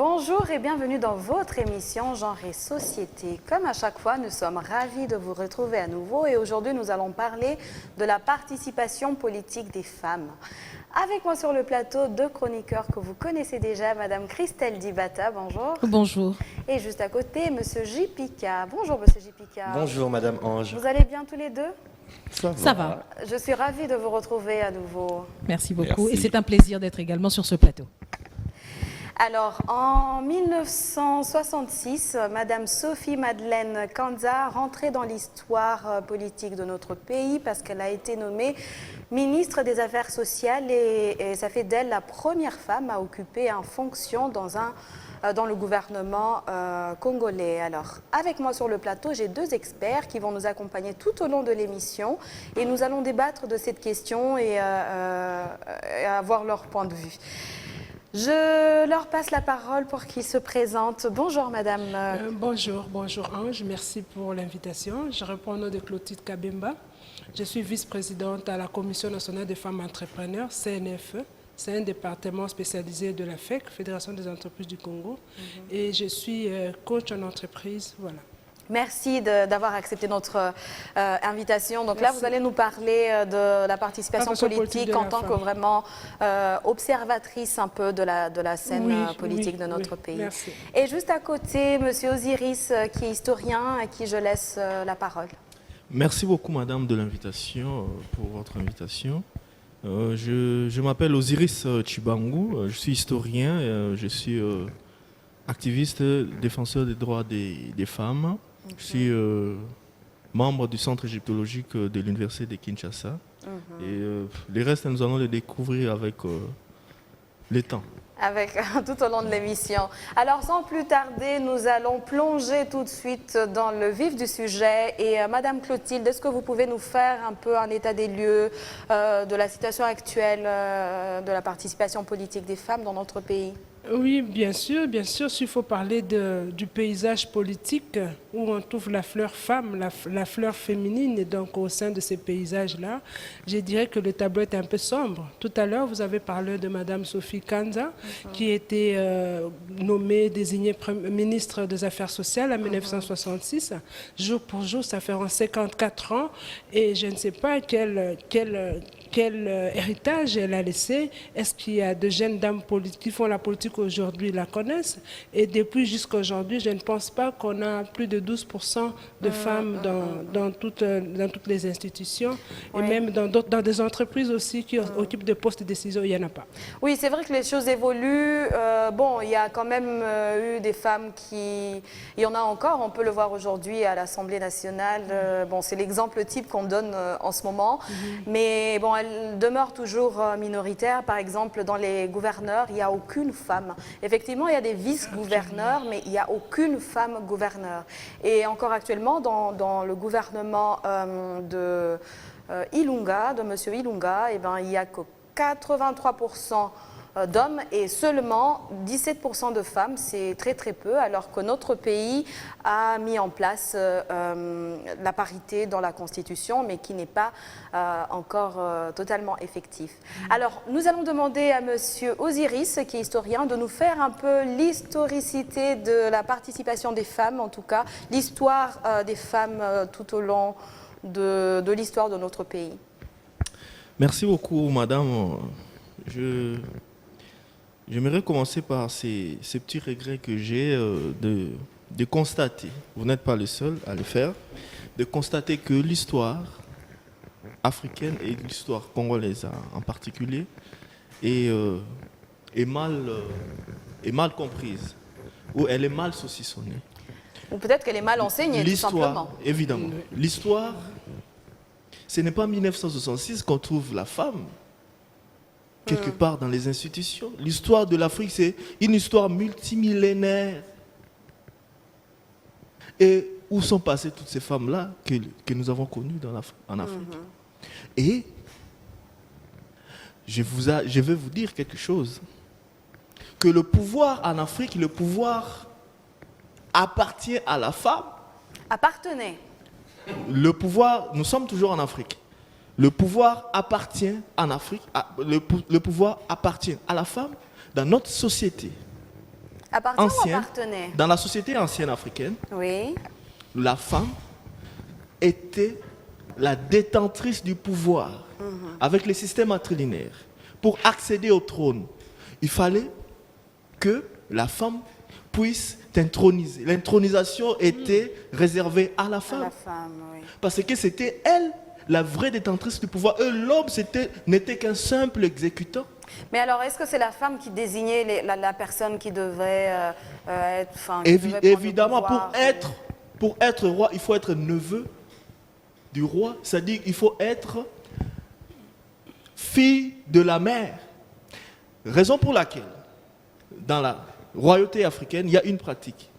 Bonjour et bienvenue dans votre émission Genre et Société. Comme à chaque fois, nous sommes ravis de vous retrouver à nouveau et aujourd'hui nous allons parler de la participation politique des femmes. Avec moi sur le plateau, deux chroniqueurs que vous connaissez déjà, Madame Christelle Dibata, bonjour. Bonjour. Et juste à côté, Monsieur Jipika. Bonjour Monsieur Jipika. Bonjour Madame Ange. Vous allez bien tous les deux? Ça va. Je suis ravie de vous retrouver à nouveau. Merci beaucoup. Merci. Et c'est un plaisir d'être également sur ce plateau. Alors, en 1966, Madame Sophie Madeleine Kanza rentrait dans l'histoire politique de notre pays parce qu'elle a été nommée ministre des Affaires sociales et ça fait d'elle la première femme à occuper une fonction dans le gouvernement congolais. Alors, avec moi sur le plateau, j'ai deux experts qui vont nous accompagner tout au long de l'émission et nous allons débattre de cette question et avoir leur point de vue. Je leur passe la parole pour qu'ils se présentent. Bonjour Madame. Bonjour Ange, merci pour l'invitation. Je réponds au nom de Clotilde Kabemba. Je suis vice-présidente à la Commission nationale des femmes entrepreneurs, CNFE. C'est un département spécialisé de la FEC, Fédération des entreprises du Congo. Et je suis coach en entreprise, voilà. Merci d'avoir accepté notre invitation. Donc Merci. là, vous allez nous parler de la participation politique en tant que vraiment observatrice un peu de la scène politique de notre pays. Merci. Et juste à côté, Monsieur Osiris, qui est historien, à qui je laisse la parole. Merci beaucoup Madame de l'invitation, pour votre invitation. Je m'appelle Osiris Chibangu, je suis historien, je suis activiste, défenseur des droits des femmes. Je suis membre du centre égyptologique de l'université de Kinshasa. Et les restes, nous allons les découvrir avec le temps. Tout au long de l'émission. Alors, sans plus tarder, nous allons plonger tout de suite dans le vif du sujet. Et Madame Clotilde, est-ce que vous pouvez nous faire un peu un état des lieux de la situation actuelle de la participation politique des femmes dans notre pays ? Oui, bien sûr, s'il faut parler du paysage politique où on trouve la fleur femme, la fleur féminine, et donc au sein de ces paysages-là, je dirais que le tableau est un peu sombre. Tout à l'heure, vous avez parlé de Madame Sophie Kanza, qui était désignée ministre des Affaires sociales en 1966. Jour pour jour, ça fait 54 ans, et je ne sais pas quel héritage elle a laissé. Est-ce qu'il y a de jeunes dames politiques qui font la politique aujourd'hui la connaissent? Et depuis jusqu'à aujourd'hui, je ne pense pas qu'on a plus de 12% de femmes dans toutes les institutions. Et même dans des entreprises aussi qui occupent des postes de décision, il n'y en a pas. Oui, c'est vrai que les choses évoluent. Bon, il y a quand même eu des femmes qui... Il y en a encore, on peut le voir aujourd'hui à l'Assemblée nationale. Bon, c'est l'exemple type qu'on donne en ce moment. Mais bon, elles demeurent toujours minoritaires. Par exemple, dans les gouverneurs, il n'y a aucune femme. Effectivement, il y a des vice-gouverneurs, mais il n'y a aucune femme gouverneur. Et encore actuellement, dans le gouvernement de Ilunga, de M. Ilunga, eh ben, il n'y a que 83% d'hommes et seulement 17% de femmes, c'est très très peu, alors que notre pays a mis en place la parité dans la Constitution, mais qui n'est pas encore totalement effectif. Alors, nous allons demander à Monsieur Osiris, qui est historien, de nous faire un peu l'historicité de la participation des femmes, en tout cas, l'histoire des femmes tout au long de l'histoire de notre pays. Merci beaucoup Madame. J'aimerais commencer par ces petits regrets que j'ai de constater, vous n'êtes pas le seul à le faire, de constater que l'histoire africaine et l'histoire congolaise en particulier est mal comprise, ou elle est mal saucissonnée. Ou peut-être qu'elle est mal enseignée, tout simplement. Évidemment. L'histoire, ce n'est pas en 1966 qu'on trouve la femme quelque part dans les institutions. L'histoire de l'Afrique, c'est une histoire multimillénaire. Et où sont passées toutes ces femmes-là que nous avons connues en Afrique? Et je vais vous dire quelque chose. Que le pouvoir en Afrique, le pouvoir appartient à la femme. Appartenait. Le pouvoir, nous sommes toujours en Afrique. Le pouvoir appartient en Afrique, le pouvoir appartient à la femme dans notre société. Appartient ou ancienne, appartenait? dans la société ancienne africaine, Oui. la femme était la détentrice du pouvoir avec les systèmes matrilinéaires. Pour accéder au trône, il fallait que la femme puisse t'introniser. L'intronisation était réservée à la À femme. la femme, oui. Parce que c'était elle, la vraie détentrice du pouvoir. Et l'homme n'était qu'un simple exécutant. Mais alors, est-ce que c'est la femme qui désignait la personne qui devait être... enfin, qui devait prendre le Évidemment, pouvoir, pour être roi, il faut être neveu du roi. C'est-à-dire qu'il faut être fille de la mère. Raison pour laquelle, dans la royauté africaine, il y a une pratique.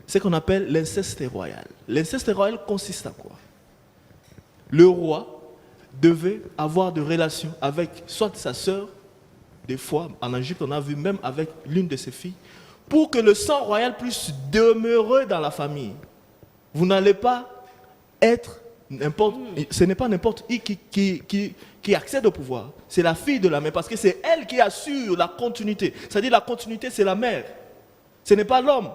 C'est ce qu'on appelle l'inceste royal. L'inceste royal consiste à quoi? Le roi devait avoir de relations avec soit sa sœur, des fois en Égypte on a vu même avec l'une de ses filles, pour que le sang royal puisse demeurer dans la famille. Vous n'allez pas être n'importe, ce n'est pas n'importe qui accède au pouvoir. C'est la fille de la mère parce que c'est elle qui assure la continuité. C'est-à-dire la continuité c'est la mère. Ce n'est pas l'homme.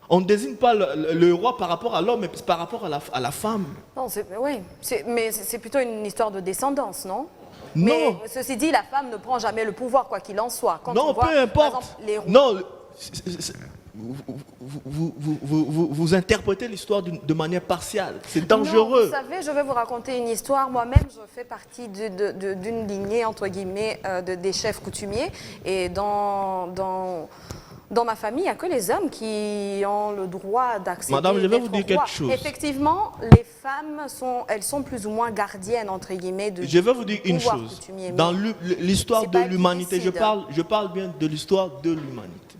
On ne désigne pas le roi par rapport à l'homme, mais par rapport à la femme. Non, oui, mais c'est plutôt une histoire de descendance, non? Non. Mais ceci dit, la femme ne prend jamais le pouvoir, quoi qu'il en soit. Quand Non, on voit, peu importe. par exemple, les rois... Non, vous interprétez l'histoire de manière partiale. C'est dangereux. Non, vous savez, je vais vous raconter une histoire. Moi-même, je fais partie d'une lignée, entre guillemets, des chefs coutumiers. Et dans ma famille, il n'y a que les hommes qui ont le droit d'accéder. Madame, je vais vous d'être dire quelque roi. chose. Effectivement, les femmes elles sont plus ou moins gardiennes, entre guillemets, Je vais vous dire une pouvoir chose. coutumier. Dans l'histoire c'est de pas elle qui l'humanité, décide. je parle bien de l'histoire de l'humanité.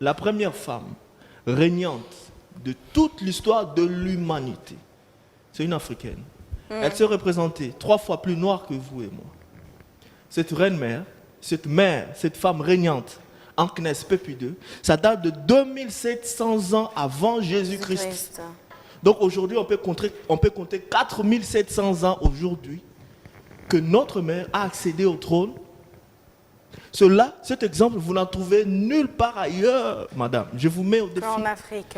La première femme régnante de toute l'histoire de l'humanité, c'est une Africaine. Elle s'est représentée 3 fois plus noire que vous et moi. Cette reine-mère, cette femme régnante, Anknes Pépi II, ça date de 2700 ans avant Jésus-Christ. Donc aujourd'hui, on peut compter 4700 ans aujourd'hui que notre mère a accédé au trône. Cet exemple, vous n'en trouvez nulle part ailleurs, madame. Je vous mets au défi. En Afrique.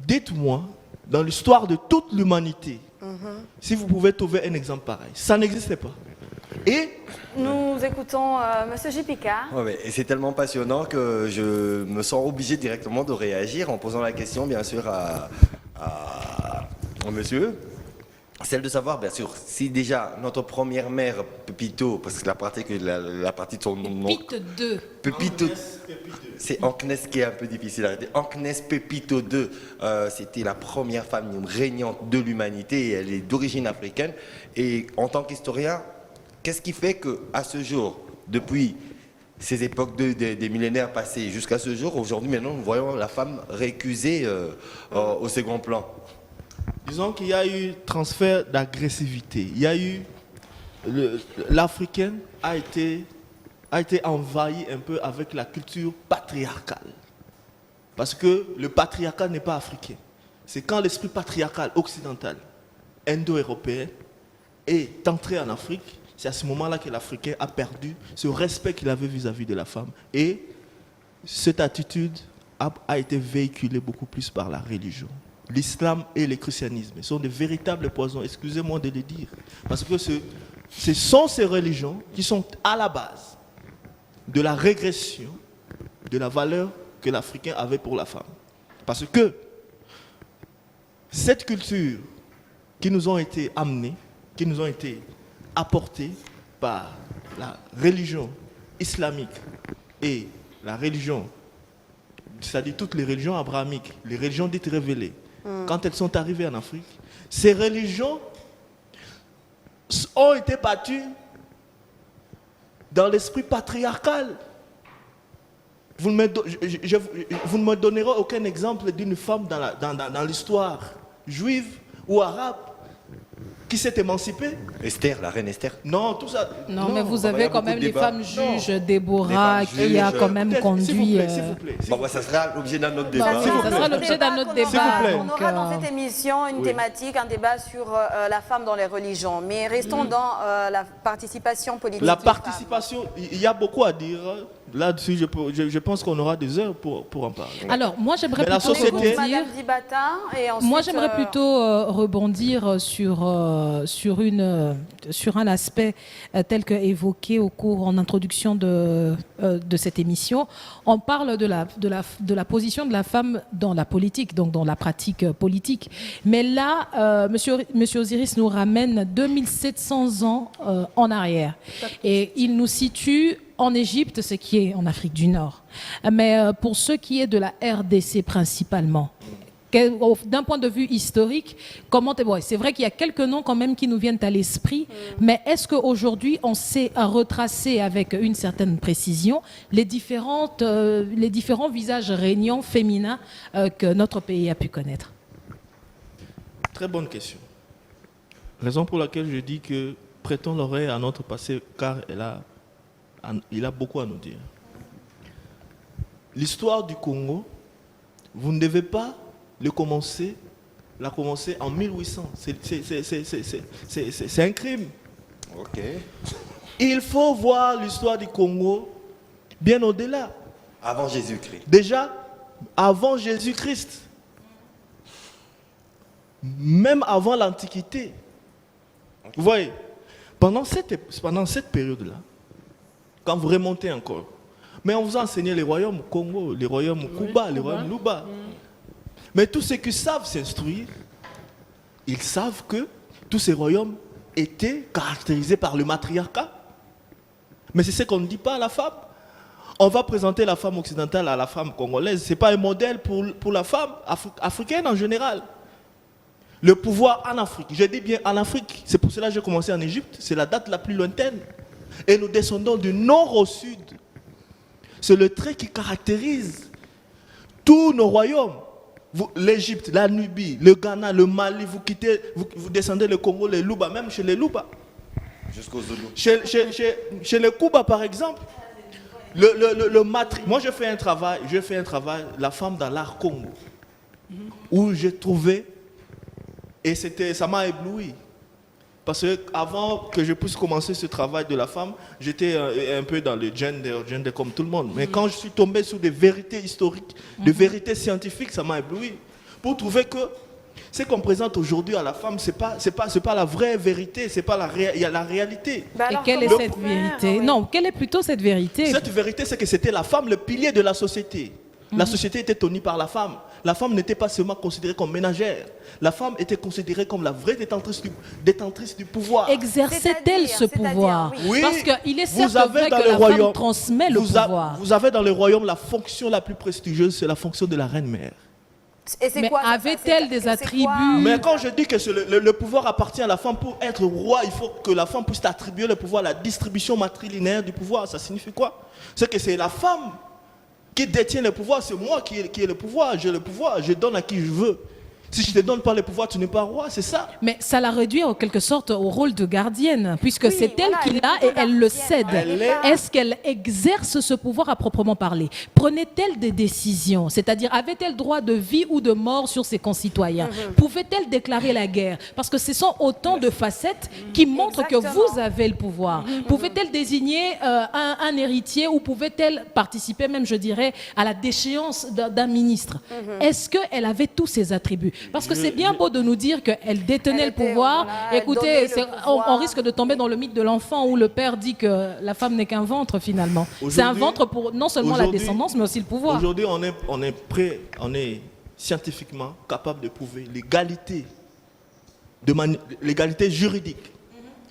Dites-moi, dans l'histoire de toute l'humanité, si vous pouvez trouver un exemple pareil. Ça n'existait pas. Et nous écoutons Monsieur Jipika. Ouais, et c'est tellement passionnant que je me sens obligé directement de réagir en posant la question, bien sûr, au monsieur. Celle de savoir, bien sûr, si déjà notre première mère, Pepito, parce que la partie de son nom... Pépite 2. Pepito, c'est Anknes qui est un peu difficile à arrêter. Anknes Pépito II, c'était la première femme régnante de l'humanité et elle est d'origine africaine. Et en tant qu'historien, qu'est-ce qui fait qu'à ce jour, depuis ces époques des millénaires passés jusqu'à ce jour, aujourd'hui maintenant, nous voyons la femme récusée au second plan? disons qu'il y a eu transfert d'agressivité. Il y a eu... L'Africaine a été envahie un peu avec la culture patriarcale. Parce que le patriarcat n'est pas africain. C'est quand l'esprit patriarcal occidental, indo-européen, est entré en Afrique, c'est à ce moment-là que l'Africain a perdu ce respect qu'il avait vis-à-vis de la femme. Et cette attitude a été véhiculée beaucoup plus par la religion. L'islam et le christianisme sont des véritables poisons, excusez-moi de le dire. Parce que ce sont ces religions qui sont à la base de la régression de la valeur que l'Africain avait pour la femme. Parce que cette culture qui nous ont été amenées, qui nous ont été apportées par la religion islamique et la religion, c'est-à-dire toutes les religions abrahamiques, les religions dites révélées, quand elles sont arrivées en Afrique, ces religions ont été battues dans l'esprit patriarcal. Vous ne me donnerez aucun exemple d'une femme dans l'histoire juive ou arabe qui s'est émancipée. Esther, la reine Esther. Non, tout ça. Non, mais vous il y a avez quand beaucoup même de les débats. femmes juges, Déborah, Les femmes qui a juges, quand même conduit... S'il vous plaît. Bon, ça sera l'objet d'un autre débat. Ça sera l'objet d'un autre débat. S'il vous plaît. On aura dans Donc, cette émission une thématique, un débat sur la femme dans les religions. Mais restons dans la participation politique. La des participation, il y a beaucoup à dire. Là-dessus, je pense qu'on aura des heures pour en parler. Alors, moi, j'aimerais Mais la plutôt société- rebondir. Madame Dibata, et ensuite, Moi, j'aimerais plutôt rebondir sur un aspect tel qu'évoqué au cours en introduction de cette émission. On parle de la position de la femme dans la politique, donc dans la pratique politique. Mais là, Monsieur Osiris nous ramène 2700 ans en arrière. Et il nous situe en Égypte, ce qui est en Afrique du Nord. Mais pour ce qui est de la RDC principalement, d'un point de vue historique, c'est vrai qu'il y a quelques noms quand même qui nous viennent à l'esprit, mais est-ce qu'aujourd'hui on sait retracer avec une certaine précision les différents visages régnants féminins que notre pays a pu connaître? Très bonne question. Raison pour laquelle je dis que prêtons l'oreille à notre passé, car il a beaucoup à nous dire. L'histoire du Congo, vous ne devez pas la commencer en 1800. C'est un crime. Ok. Il faut voir l'histoire du Congo bien au-delà. Avant Jésus-Christ. Déjà, avant Jésus-Christ. Même avant l'Antiquité. Vous voyez, pendant cette période-là, quand vous remontez encore, mais on vous a enseigné les royaumes Congo, les royaumes Kuba, les royaumes Luba. Mais tous ceux qui savent s'instruire, ils savent que tous ces royaumes étaient caractérisés par le matriarcat. Mais c'est ce qu'on ne dit pas à la femme. On va présenter la femme occidentale à la femme congolaise. Ce n'est pas un modèle pour la femme africaine en général. Le pouvoir en Afrique, je dis bien en Afrique, c'est pour cela que j'ai commencé en Égypte, c'est la date la plus lointaine. Et nous descendons du nord au sud. C'est le trait qui caractérise tous nos royaumes. L'Égypte, la Nubie, le Ghana, le Mali, vous descendez le Congo, les Luba, même chez les Luba. Jusqu'aux Zoulous. Chez les Kuba, par exemple, moi, je fais un travail, la femme dans l'art Congo, où j'ai trouvé, et ça m'a ébloui. Parce qu'avant que je puisse commencer ce travail de la femme, j'étais un peu dans le gender comme tout le monde. Mais quand je suis tombé sur des vérités historiques, des vérités scientifiques, ça m'a ébloui. Pour trouver que ce qu'on présente aujourd'hui à la femme, c'est pas la vraie vérité, c'est pas il y a la réalité. Et quelle est cette vérité? Non, quelle est plutôt cette vérité? Cette vérité, c'est que c'était la femme le pilier de la société. La société était tenue par la femme. La femme n'était pas seulement considérée comme ménagère. La femme était considérée comme la vraie détentrice du pouvoir. Exerçait-elle ce pouvoir? Oui, parce qu'il est vous certes avez vrai dans que le la royaume- femme transmet le pouvoir. Vous avez dans le royaume la fonction la plus prestigieuse, c'est la fonction de la reine-mère. Mais avait-elle des attributs? Mais quand je dis que le pouvoir appartient à la femme, pour être roi, il faut que la femme puisse attribuer le pouvoir, la distribution matrilinéaire du pouvoir. Ça signifie quoi? C'est que c'est la femme qui détient le pouvoir, c'est moi qui ai le pouvoir, j'ai le pouvoir, je donne à qui je veux. Si je ne te donne pas le pouvoir, tu n'es pas roi, c'est ça. Mais ça la réduit en quelque sorte au rôle de gardienne, puisque Oui, c'est elle voilà, qui elle est l'a et plutôt elle le gardienne, cède. elle est- Est-ce qu'elle exerce ce pouvoir à proprement parler? Prenait-elle des décisions? C'est-à-dire, avait-elle droit de vie ou de mort sur ses concitoyens? Pouvait-elle déclarer la guerre? Parce que ce sont autant de facettes qui montrent que Exactement. vous avez le pouvoir. Pouvait-elle désigner un héritier ou pouvait-elle participer même, je dirais, à la déchéance d'un ministre? Est-ce qu'elle avait tous ces attributs? Parce que c'est bien beau de nous dire qu'elle détenait Elle le était, pouvoir. voilà, elle Écoutez, donnait le on pouvoir. risque de tomber dans le mythe de l'enfant où le père dit que la femme n'est qu'un ventre finalement. C'est un Aujourd'hui- ventre pour non seulement la aujourd'hui- descendance mais aussi le pouvoir. Aujourd'hui, on est prêt, on est scientifiquement capable de prouver l'égalité juridique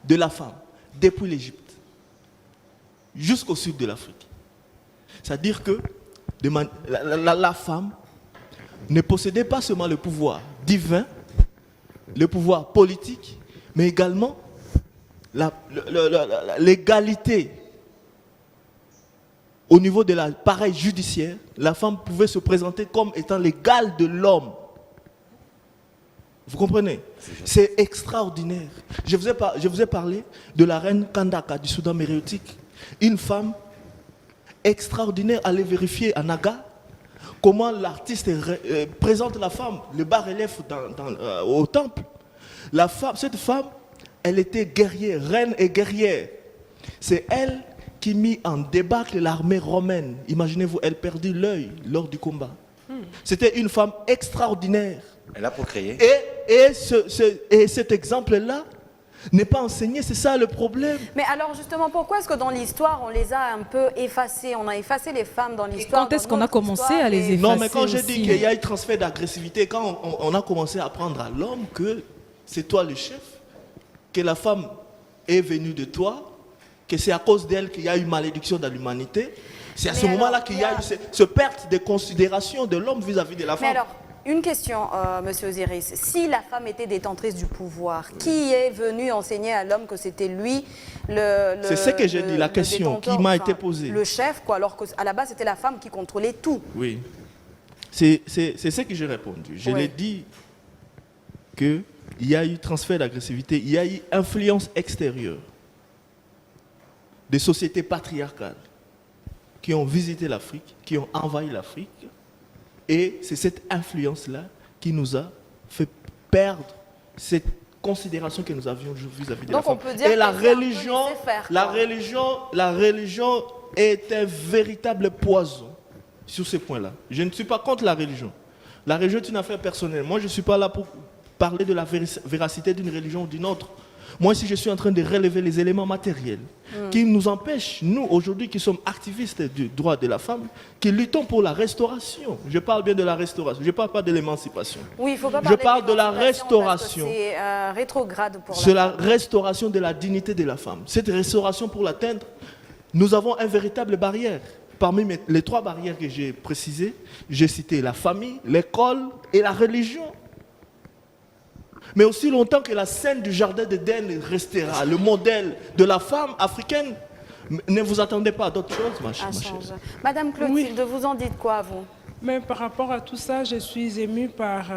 de la femme depuis l'Égypte jusqu'au sud de l'Afrique. C'est-à-dire que la femme ne possédait pas seulement le pouvoir divin, le pouvoir politique, mais également l'égalité au niveau de l'appareil judiciaire. La femme pouvait se présenter comme étant l'égale de l'homme. Vous comprenez? C'est extraordinaire. Je vous ai parlé de la reine Kandaka du Soudan méréotique. Une femme extraordinaire. Allez vérifier à Naga comment l'artiste présente la femme, le bas-relief au temple. Cette femme, elle était guerrière, reine et guerrière. C'est elle qui mit en débâcle l'armée romaine. Imaginez-vous, elle perdit l'œil lors du combat. C'était une femme extraordinaire. Elle a procréé. Et cet exemple-là n'est pas enseigné, c'est ça le problème. Mais alors justement, pourquoi est-ce que dans l'histoire, on les a un peu effacées? On a effacé les femmes dans l'histoire. Quand est-ce qu'on a commencé à les effacer? Non, mais quand j'ai dit qu'il y a eu transfert d'agressivité, quand on a commencé à apprendre à l'homme que c'est toi le chef, que la femme est venue de toi, que c'est à cause d'elle qu'il y a eu malédiction dans l'humanité, c'est à ce moment-là qu'il y a eu cette perte de considération de l'homme vis-à-vis de la femme. Mais alors, une question, Monsieur Osiris. Si la femme était détentrice du pouvoir, qui est venu enseigner à l'homme que c'était lui le c'est ce que j'ai dit, la question qui m'a été posée. Le chef, quoi, alors qu'à la base, c'était la femme qui contrôlait tout. Oui. C'est ce que j'ai répondu. Je l'ai dit qu'il y a eu transfert d'agressivité, il y a eu influence extérieure des sociétés patriarcales qui ont visité l'Afrique, qui ont envahi l'Afrique. Et c'est cette influence-là qui nous a fait perdre cette considération que nous avions vis-à-vis de la femme. Donc on peut dire et que la c'est un peu religion, laisser-faire, la religion est un véritable poison sur ce point-là. Je ne suis pas contre la religion. La religion est une affaire personnelle. Moi, je ne suis pas là pour parler de la véracité d'une religion ou d'une autre. Moi, si je suis en train de relever les éléments matériels qui nous empêchent, nous, aujourd'hui, qui sommes activistes du droit de la femme, qui luttons pour la restauration. Je parle bien de la restauration, je ne parle pas de l'émancipation. Oui, il faut pas je parle de la restauration. C'est rétrograde pour C'est la restauration de la dignité de la femme. Cette restauration, pour l'atteindre, nous avons une véritable barrière. Parmi les 3 barrières que j'ai précisées, j'ai cité la famille, l'école et la religion. Mais aussi longtemps que la scène du jardin d'Éden restera le modèle de la femme africaine, ne vous attendez pas à d'autres choses, ma chère. Madame Clotilde, vous en dites quoi, vous? Mais par rapport à tout ça, je suis émue par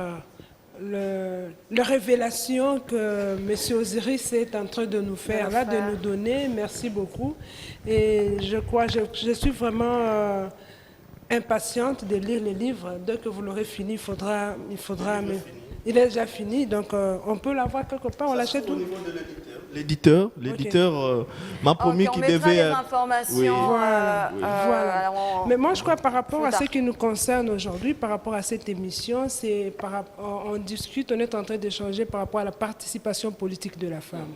la révélation que M. Osiris est en train de nous faire, là, de nous donner. Merci beaucoup. Et je suis vraiment impatiente de lire le livre. Dès que vous l'aurez fini, il faudra il est déjà fini, donc on peut l'avoir quelque part, on l'achète où? L'éditeur m'a promis qu'il devait... les informations. Oui. Voilà. Mais moi, je crois par rapport à ce qui nous concerne aujourd'hui, par rapport à cette émission, on discute, on est en train d'échanger par rapport à la participation politique de la femme.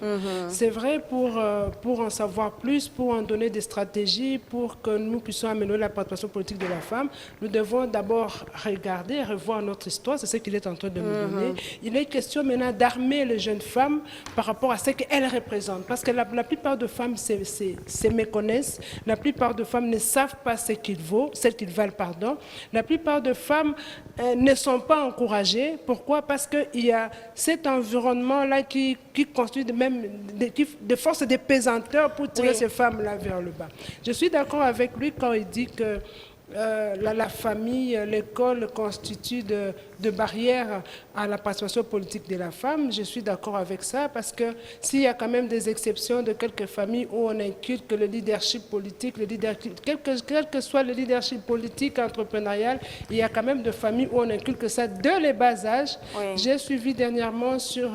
C'est vrai, pour en savoir plus, pour en donner des stratégies, pour que nous puissions améliorer la participation politique de la femme, nous devons d'abord regarder, revoir notre histoire, c'est ce qu'il est en train de nous donner. Il est question maintenant d'armer les jeunes femmes par rapport à ce qu'elles représentent. Parce que la plupart de femmes se méconnaissent, la plupart de femmes ne savent pas ce qu'ils valent. La plupart de femmes ne sont pas encouragées. Pourquoi? Parce qu'il y a cet environnement-là qui constitue même de force de pesanteur pour tirer ces femmes-là vers le bas. Je suis d'accord avec lui quand il dit que la famille, l'école constituent de barrières à la participation politique de la femme. Je suis d'accord avec ça parce que s'il y a quand même des exceptions de quelques familles où on inculque le leadership politique, quel que soit le leadership politique, entrepreneurial, il y a quand même des familles où on inculque ça dès les bas âges. Oui. J'ai suivi dernièrement sur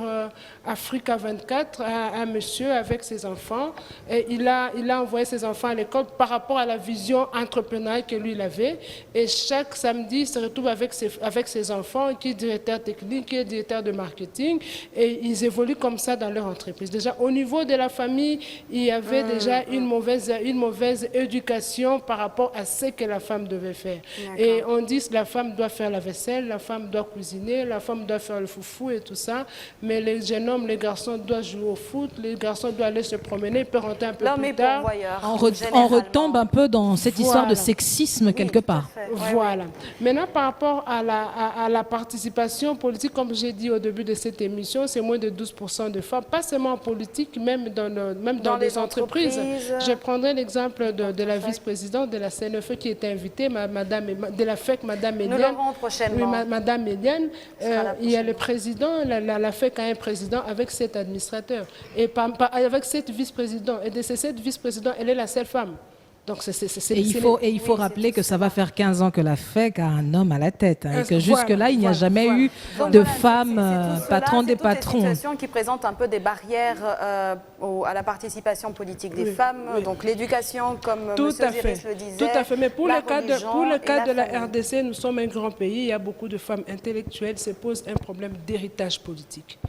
Africa 24 un monsieur avec ses enfants et il a envoyé ses enfants à l'école par rapport à la vision entrepreneuriale que lui avait. Et chaque samedi, il se retrouve avec ses enfants, qui est directeur technique, qui est directeur de marketing, et ils évoluent comme ça dans leur entreprise. Déjà, au niveau de la famille, il y avait déjà une mauvaise éducation par rapport à ce que la femme devait faire. Et on dit que la femme doit faire la vaisselle, la femme doit cuisiner, la femme doit faire le foufou et tout ça, mais les jeunes hommes, les garçons doivent jouer au foot, les garçons doivent aller se promener, ils peuvent rentrer un peu plus tard. On retombe un peu dans cette histoire de sexisme quelque part. Voilà. Maintenant, par rapport à la participation politique, comme j'ai dit au début de cette émission, c'est moins de 12% de femmes, pas seulement en politique, même dans les entreprises. Je prendrai l'exemple de la vice-présidente de la CNFE qui était invitée, de la FEC, Madame Médiane. Nous l'aurons prochainement. Oui, Madame Médiane. Il y a le président, la FEC a un président avec 7 administrateurs. Et avec 7 vice-présidents. Et de ces 7 vice-présidents, elle est la seule femme. Donc Et il faut rappeler que ça va faire 15 ans que la FEC a un homme à la tête, et que jusque-là, il n'y a jamais eu de femmes patron des patrons. C'est une situation qui présente un peu des barrières à la participation politique des femmes, donc l'éducation, comme M. Ziris le disait. Tout à fait, mais pour le cas de la famille. RDC, nous sommes un grand pays, il y a beaucoup de femmes intellectuelles, se pose un problème d'héritage politique.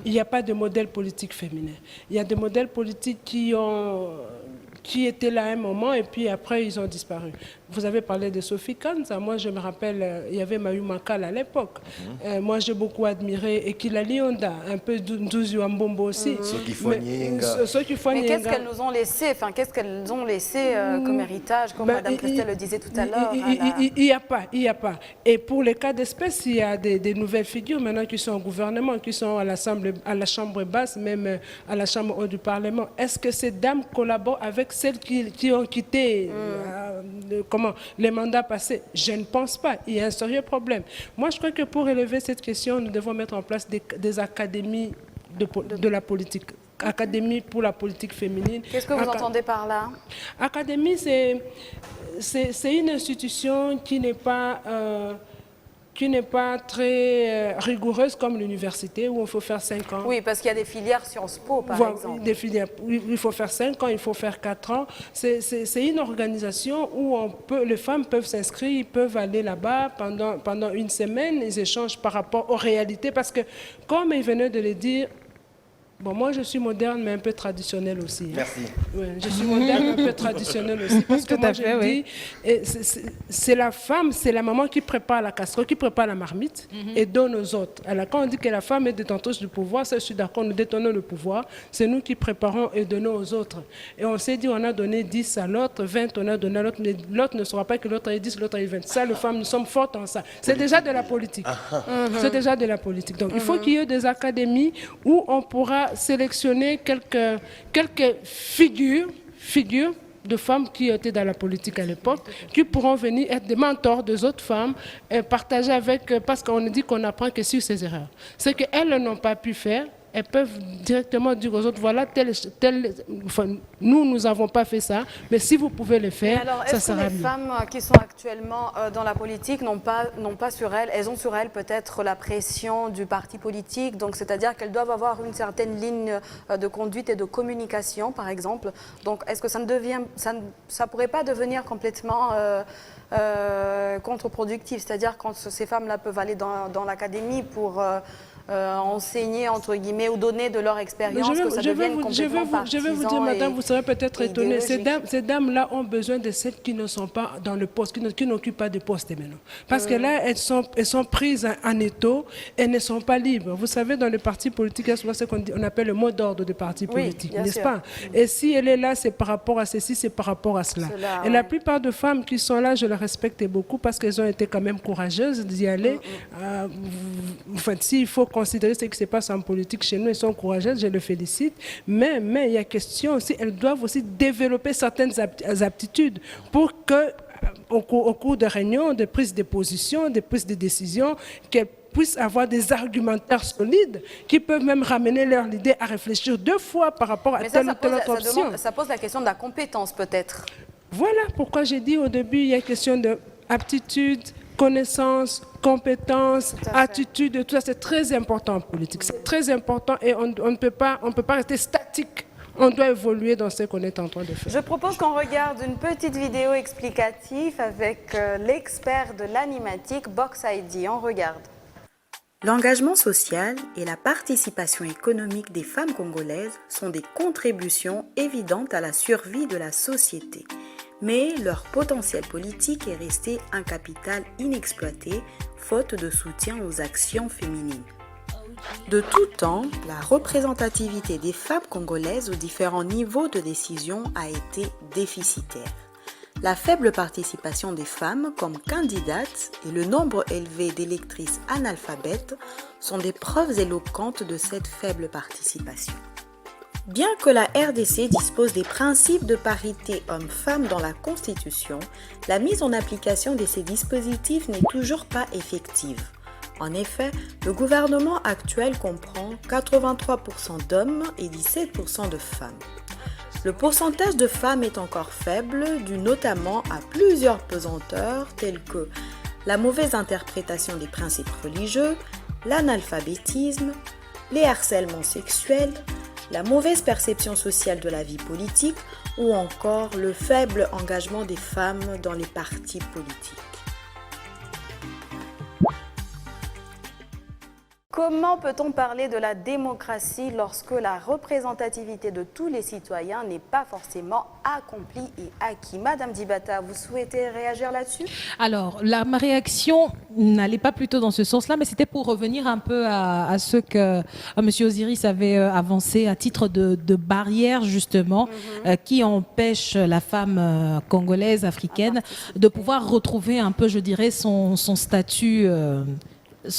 Il n'y a pas de modèle politique féminin. Il y a des modèles politiques qui étaient là à un moment et puis après ils ont disparu. Vous avez parlé de Sophie Kanza. Moi, je me rappelle, il y avait Mayu Makala à l'époque. Moi, j'ai beaucoup admiré Ekila Lionda, un peu Nduzu Ambombo aussi. Mais qu'est-ce qu'elles nous ont laissé, qu'est-ce qu'elles ont laissé comme héritage, comme Mme Christelle le disait tout à l'heure? Il n'y a pas. Et pour les cas d'espèce, il y a des nouvelles figures maintenant qui sont au gouvernement, qui sont à la Chambre basse, même à la Chambre haute du Parlement. Est-ce que ces dames collaborent avec celles qui ont quitté les mandats passés? Je ne pense pas. Il y a un sérieux problème. Moi, je crois que pour élever cette question, nous devons mettre en place des académies de la politique. Académie pour la politique féminine. Qu'est-ce que vous entendez par là? Académie, c'est une institution qui n'est pas très rigoureuse comme l'université où il faut faire 5 ans. Oui, parce qu'il y a des filières Sciences Po, par exemple. Des filières, il faut faire 5 ans, il faut faire 4 ans. C'est une organisation où les femmes peuvent s'inscrire, ils peuvent aller là-bas pendant une semaine, ils échangent par rapport aux réalités. Parce que, comme il venait de le dire, bon, moi, je suis moderne, mais un peu traditionnelle aussi. Merci. Oui, je suis moderne, un peu traditionnelle aussi. Parce que moi, je dis, c'est la femme, c'est la maman qui prépare la casserole, qui prépare la marmite et donne aux autres. Alors, quand on dit que la femme est détentrice du pouvoir, ça, je suis d'accord, nous détenons le pouvoir. C'est nous qui préparons et donnons aux autres. Et on s'est dit, on a donné 10 à l'autre, 20, on a donné à l'autre, mais l'autre ne saura pas que l'autre ait 10, l'autre ait 20. Ça, les femmes, nous sommes fortes en ça. C'est déjà de la politique. C'est déjà de la politique. Donc, il faut qu'il y ait des académies où on pourra sélectionner quelques figures de femmes qui étaient dans la politique à l'époque, qui pourront venir être des mentors des autres femmes et partager parce qu'on dit qu'on apprend que sur ses erreurs. Ce qu'elles n'ont pas pu faire, elles peuvent directement dire aux autres, voilà, nous n'avons pas fait ça, mais si vous pouvez le faire, alors, ça sera mieux. Est-ce que les femmes qui sont actuellement dans la politique n'ont pas sur elles, elles ont sur elles peut-être la pression du parti politique, donc c'est-à-dire qu'elles doivent avoir une certaine ligne de conduite et de communication, par exemple. Donc, est-ce que ça ne pourrait pas devenir complètement contre-productif, c'est-à-dire quand ces femmes-là peuvent aller dans l'académie pour enseigner, entre guillemets, ou donner de leur expérience, que ça devienne complètement partisan. Je vais vous dire, madame, vous serez peut-être étonnée, idéologique. ces dames-là ont besoin de celles qui ne sont pas dans le poste, qui n'occupent pas de poste maintenant. Parce que là, elles sont prises en étau, elles ne sont pas libres. Vous savez, dans les partis politiques, il y a souvent ce qu'on appelle le mot d'ordre des partis politiques, n'est-ce pas? Et si elle est là, c'est par rapport à ceci, c'est par rapport à cela. Et la plupart de femmes qui sont là, je les respecte beaucoup parce qu'elles ont été quand même courageuses d'y aller. Enfin, s'il faut considérer ce qui se passe en politique chez nous, elles sont courageuses, je les félicite, mais il y a question aussi, elles doivent aussi développer certaines aptitudes pour que, au cours de réunions, de prises de position, de prises de décision, qu'elles puissent avoir des argumentaires solides qui peuvent même ramener leur idée à réfléchir 2 fois par rapport à telle ou telle autre option. Ça pose la question de la compétence, peut-être. Voilà pourquoi j'ai dit au début, il y a question d'aptitude, connaissance, compétences, attitude, tout ça, c'est très important en politique. C'est très important et on ne peut pas rester statique. On doit évoluer dans ce qu'on est en train de faire. Je propose qu'on regarde une petite vidéo explicative avec l'expert de l'animatique, Box ID. On regarde. L'engagement social et la participation économique des femmes congolaises sont des contributions évidentes à la survie de la société. Mais leur potentiel politique est resté un capital inexploité, faute de soutien aux actions féminines. De tout temps, la représentativité des femmes congolaises aux différents niveaux de décision a été déficitaire. La faible participation des femmes comme candidates et le nombre élevé d'électrices analphabètes sont des preuves éloquentes de cette faible participation. Bien que la RDC dispose des principes de parité hommes-femmes dans la Constitution, la mise en application de ces dispositifs n'est toujours pas effective. En effet, le gouvernement actuel comprend 83% d'hommes et 17% de femmes. Le pourcentage de femmes est encore faible, dû notamment à plusieurs pesanteurs tels que la mauvaise interprétation des principes religieux, l'analphabétisme, les harcèlements sexuels, la mauvaise perception sociale de la vie politique ou encore le faible engagement des femmes dans les partis politiques. Comment peut-on parler de la démocratie lorsque la représentativité de tous les citoyens n'est pas forcément accomplie et acquis? Madame Dibata, vous souhaitez réagir là-dessus? Alors, ma réaction n'allait pas plutôt dans ce sens-là, mais c'était pour revenir un peu à ce que M. Osiris avait avancé à titre de barrière, justement, qui empêche la femme congolaise, africaine, de pouvoir retrouver un peu, je dirais, son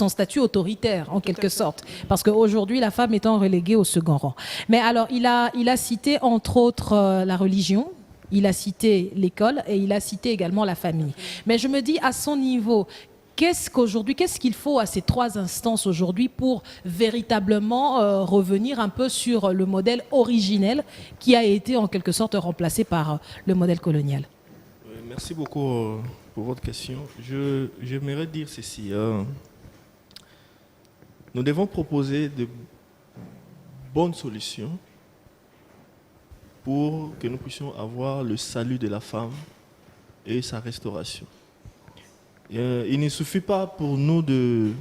statut autoritaire, en quelque sorte. Parce qu'aujourd'hui, la femme étant reléguée au second rang. Mais alors, il a cité, entre autres, la religion, il a cité l'école et il a cité également la famille. Mais je me dis, à son niveau, qu'est-ce qu'il faut à ces trois instances aujourd'hui pour véritablement revenir un peu sur le modèle originel qui a été, en quelque sorte, remplacé par le modèle colonial? Merci beaucoup pour votre question. J'aimerais dire ceci. Nous devons proposer de bonnes solutions pour que nous puissions avoir le salut de la femme et sa restauration. Il ne suffit pas pour nous de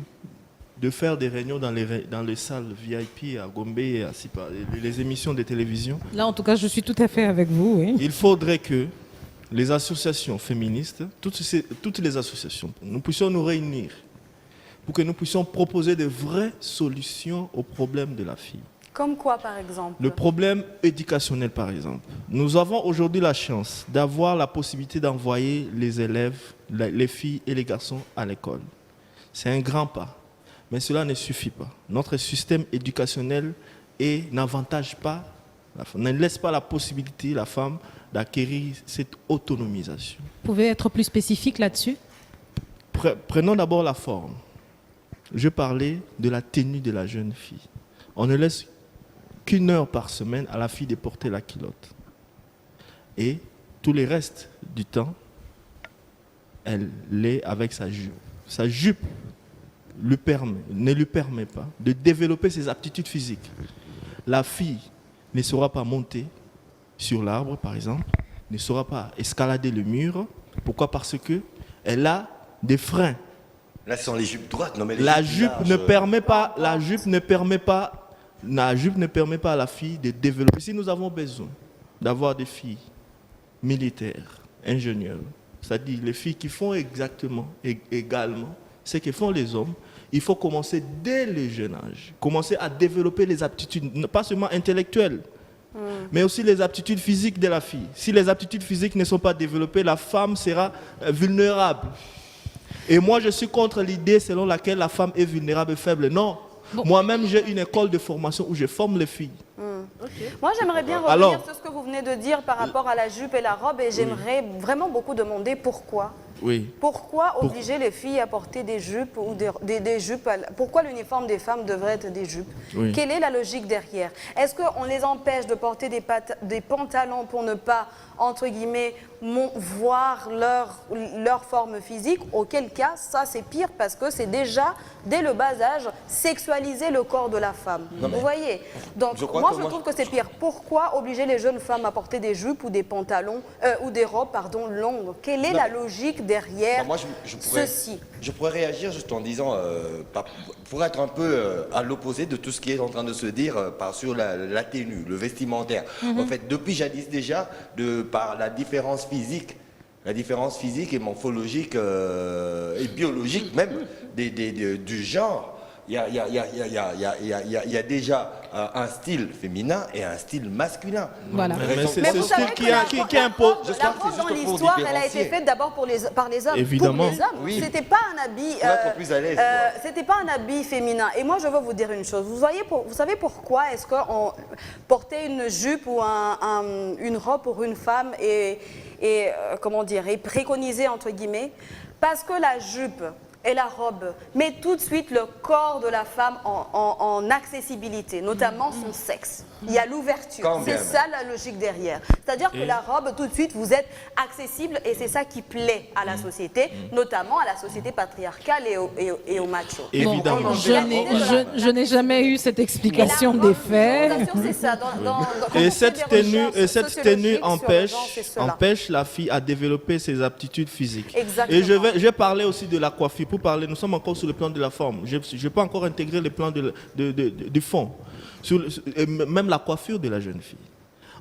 faire des réunions dans les salles VIP à Gombe et à Sipa, les émissions de télévision. Là, en tout cas, je suis tout à fait avec vous. Oui. Il faudrait que les associations féministes, toutes les associations, nous puissions nous réunir pour que nous puissions proposer de vraies solutions aux problèmes de la fille. Comme quoi, par exemple? Le problème éducationnel, par exemple. Nous avons aujourd'hui la chance d'avoir la possibilité d'envoyer les élèves, les filles et les garçons à l'école. C'est un grand pas, mais cela ne suffit pas. Notre système éducationnel n'avantage pas, ne laisse pas la possibilité, la femme, d'acquérir cette autonomisation. Vous pouvez être plus spécifique là-dessus? Prenons d'abord la forme. Je parlais de la tenue de la jeune fille. On ne laisse qu'1 heure par semaine à la fille de porter la culotte. Et tout le reste du temps, elle l'est avec sa jupe. Sa jupe ne lui permet pas de développer ses aptitudes physiques. La fille ne saura pas monter sur l'arbre, par exemple, ne saura pas escalader le mur. Pourquoi? Parce qu'elle a des freins. Là, ce sont les jupes droites. Non, mais La jupe ne permet pas à la fille de développer. Si nous avons besoin d'avoir des filles militaires, ingénieurs, c'est-à-dire les filles qui font également ce que font les hommes, il faut commencer dès le jeune âge, commencer à développer les aptitudes, pas seulement intellectuelles, mais aussi les aptitudes physiques de la fille. Si les aptitudes physiques ne sont pas développées, la femme sera vulnérable. Et moi, je suis contre l'idée selon laquelle la femme est vulnérable et faible. Non. Bon. Moi-même, j'ai une école de formation où je forme les filles. Okay. Moi, j'aimerais bien revenir sur ce que vous venez de dire par rapport à la jupe et la robe. Et j'aimerais vraiment beaucoup demander pourquoi. Oui. Pourquoi obliger les filles à porter des jupes ou des jupes? Pourquoi l'uniforme des femmes devrait être des jupes? Oui. Quelle est la logique derrière? Est-ce qu'on les empêche de porter des pantalons pour ne pas, entre guillemets, voir leur forme physique? Auquel cas, ça c'est pire parce que c'est déjà, dès le bas âge, sexualiser le corps de la femme. Vous voyez? Donc je trouve que c'est pire. Pourquoi obliger les jeunes femmes à porter des jupes ou des pantalons, ou des robes, pardon, longues? Quelle est la logique derrière ceci? Je pourrais réagir juste en disant, pour être un peu à l'opposé de tout ce qui est en train de se dire sur la tenue, le vestimentaire. En fait, depuis jadis déjà, par la différence physique et morphologique et biologique même du genre, il y a déjà un style féminin et un style masculin. Voilà. Mais c'est ce style qui impose. La robe dans l'histoire, elle a été faite d'abord par les hommes. Évidemment. Pour les hommes, oui. C'était pas un habit. C'était pas un habit féminin. Et moi, je veux vous dire une chose. Vous savez pourquoi est-ce qu'on portait une jupe ou une robe pour une femme et comment dire, est préconisé entre guillemets, parce que la jupe et la robe met tout de suite le corps de la femme en accessibilité, notamment son sexe. Il y a l'ouverture. Quand bien C'est même. ça la logique derrière. C'est-à-dire que la robe, tout de suite, vous êtes accessible et c'est ça qui plaît à la société, notamment à la société patriarcale et aux machos. Évidemment. Bon, Je n'ai jamais eu cette explication des faits. C'est ça. Quand Et on fait cette des tenue, recherches cette tenue sociologiques sur le genre, c'est cela. empêche la fille à développer ses aptitudes physiques. Exactement. Et je vais parler aussi de la coiffure. Pour parler, nous sommes encore sur le plan de la forme. Je n'ai pas encore intégré le plan du fond. Et même la coiffure de la jeune fille.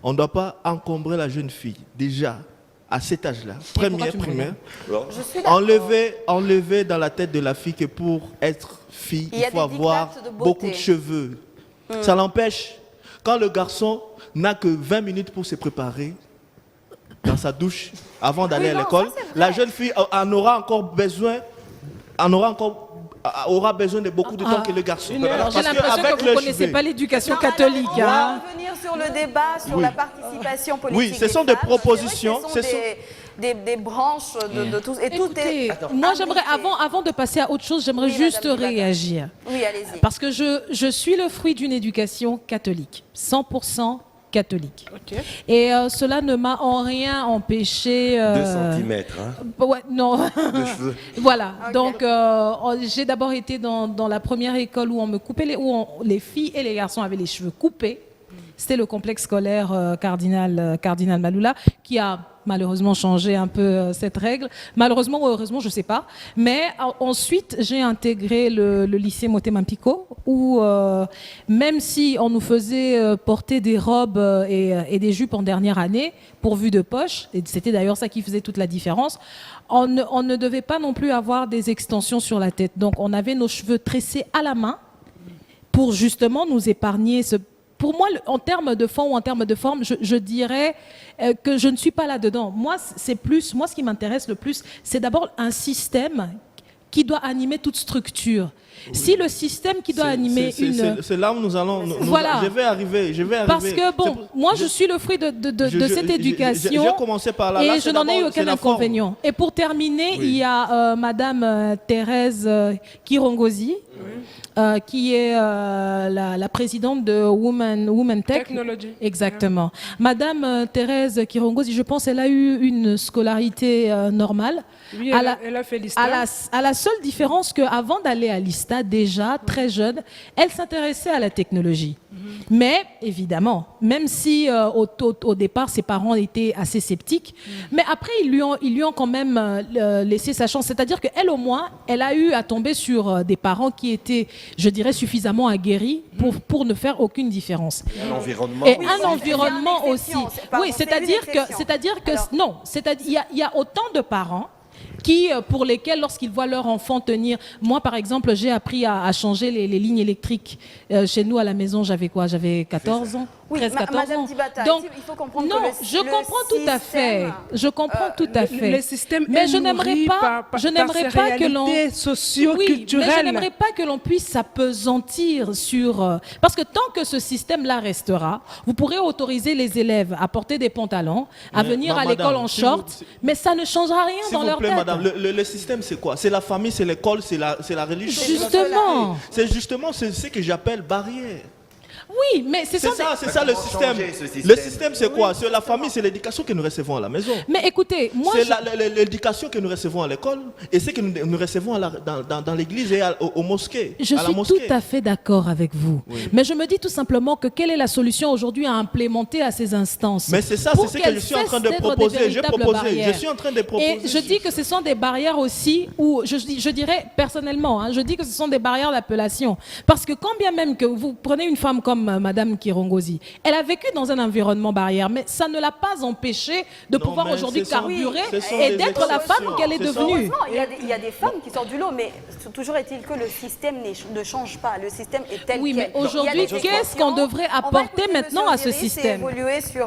On ne doit pas encombrer la jeune fille déjà à cet âge-là, première, tu me primaire, Je suis d'accord. enlever dans la tête de la fille que pour être fille, Il y a il faut des avoir dictates de beauté. beaucoup de cheveux. Ça l'empêche. Quand le garçon n'a que 20 minutes pour se préparer dans sa douche avant d'aller Oui, à non, l'école, ça, c'est vrai. la jeune fille aura besoin de beaucoup de temps que le garçon. Alors, j'ai Parce l'impression qu'avec que vous ne le connaissez cheveu- pas l'éducation Non, alors, catholique. on va Hein. revenir sur le débat sur Oui. la participation politique. Oui, ce sont des des femmes. propositions, C'est vrai que ce sont des branches de tous. Et tout Écoutez, est. moi j'aimerais, imbriqué. avant de passer à autre chose, j'aimerais Oui, juste Madame Dibata. réagir. Oui, allez-y. Parce que je suis le fruit d'une éducation catholique, 100% catholique. Ok. Et cela ne m'a en rien empêché... 2 centimètres, hein, Ouais, non. de cheveux. Voilà. Ok. Donc, j'ai d'abord été dans la première école où on me coupait les filles et les garçons avaient les cheveux coupés. C'était le complexe scolaire Cardinal Maloula qui a malheureusement changé un peu cette règle. Malheureusement ou heureusement, je ne sais pas. Mais ensuite, j'ai intégré le lycée Motema Pico où même si on nous faisait porter des robes et des jupes en dernière année pourvues de poches, et c'était d'ailleurs ça qui faisait toute la différence, on ne devait pas non plus avoir des extensions sur la tête. Donc, on avait nos cheveux tressés à la main pour justement nous épargner ce... Pour moi, en termes de fond ou en termes de forme, je dirais que je ne suis pas là-dedans. Moi, ce qui m'intéresse le plus, c'est d'abord un système qui doit animer toute structure. Oui. Si le système qui doit animer C'est là où nous allons... Voilà. Je vais arriver. Parce que, bon, moi, je suis le fruit de cette éducation. J'ai commencé par là. Et je n'en ai eu aucun inconvénient. Et pour terminer, il y a Madame Thérèse Kirongozi, qui est la présidente de Women Tech. Technology. Exactement. Madame Thérèse Kirongozi, je pense, elle a eu une scolarité normale. Oui, elle a fait l'ISTA. À la seule différence qu'avant d'aller à l'ISTA, déjà, très jeune, elle s'intéressait à la technologie. Mais, évidemment, même si au départ, ses parents étaient assez sceptiques, mais après, ils lui ont quand même laissé sa chance. C'est-à-dire qu'elle, au moins, elle a eu à tomber sur des parents qui étaient, je dirais, suffisamment aguerris pour ne faire aucune différence. Un environnement. Et Oui, un environnement c'est une aussi. exception. Pardon, Oui, c'est il y a autant de parents pour lesquels, lorsqu'ils voient leur enfant tenir... Moi, par exemple, j'ai appris à changer les lignes électriques. Chez nous, à la maison, j'avais 14 ans. Oui, 13-14 Madame ans. Dibata, Donc, il faut comprendre non, que je comprends tout à fait. Je comprends tout à fait. Le système mais est je n'aimerais nourri pas, par je n'aimerais ces pas que l'on réalités socio-culturelles. mais je n'aimerais pas que l'on puisse s'apesantir sur parce que tant que ce système-là restera, vous pourrez autoriser les élèves à porter des pantalons, à venir à l'école en short, mais ça ne changera rien dans leur tête. S'il vous plaît, madame, le système c'est quoi? C'est la famille, c'est l'école, c'est la religion. Justement. C'est justement ce que j'appelle barrière. Oui, mais c'est ça Comment le système. changer ce système? Le système, c'est quoi? C'est la famille, c'est l'éducation que nous recevons à la maison. Mais écoutez, moi... C'est l'éducation que nous recevons à l'école et ce que nous recevons dans l'église et aux mosquées. Je suis tout à fait d'accord avec vous. Oui. Mais je me dis tout simplement que quelle est la solution aujourd'hui à implémenter à ces instances? Mais c'est ça, c'est ce que je suis en train de proposer. Je suis en train de proposer. Et je dis que ce sont des barrières aussi, où je dirais personnellement, je dis que ce sont des barrières d'appellation. Parce que quand bien même que vous prenez une femme comme Madame Kirongozi, elle a vécu dans un environnement barrière, mais ça ne l'a pas empêchée de pouvoir aujourd'hui carburer et d'être la femme qu'elle est devenue. Il y a des femmes qui sortent du lot, mais toujours est-il que le système ne change pas. Le système est tel oui, quel. Mais aujourd'hui, qu'est-ce qu'on devrait apporter maintenant à ce système? Évoluer sur